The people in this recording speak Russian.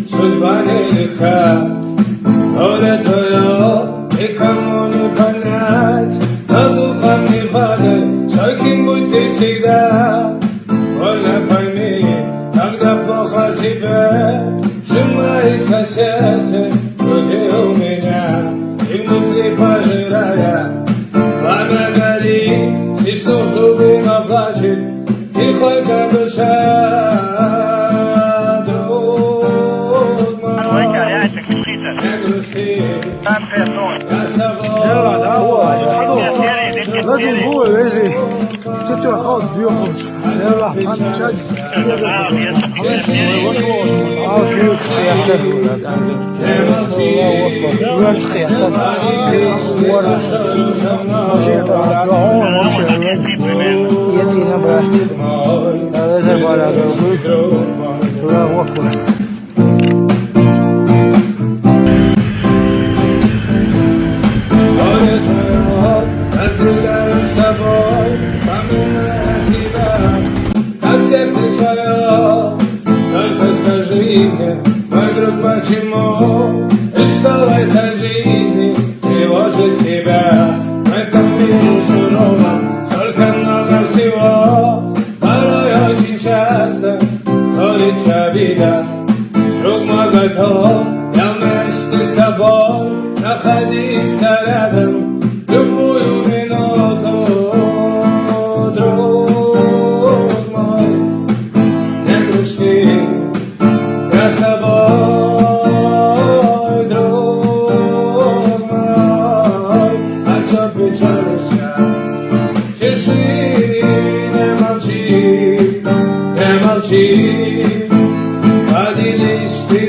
Судьба нелегка, доля твоя, никому не понять. На духом не падай, каким будь ты всегда. Больно пойми, когда плохо тебе, сжимается сердце, где у меня, и внутри пожирая. Пламя горит, стиснув зубы, но плачет тихонько душа. لازم هو لازم تتو خاض بيخرج يلا هنشج Только скажи мне, мой друг, почему и что в этой жизни тревожит тебя? В этом мире сурово столько много всего, порой очень часто горечь обида. Друг мой, готов я вместе с тобой находиться рядом любую минуту. Я с тобой, друг мой, а чё печалишься? Тиши, не молчи, поделись ты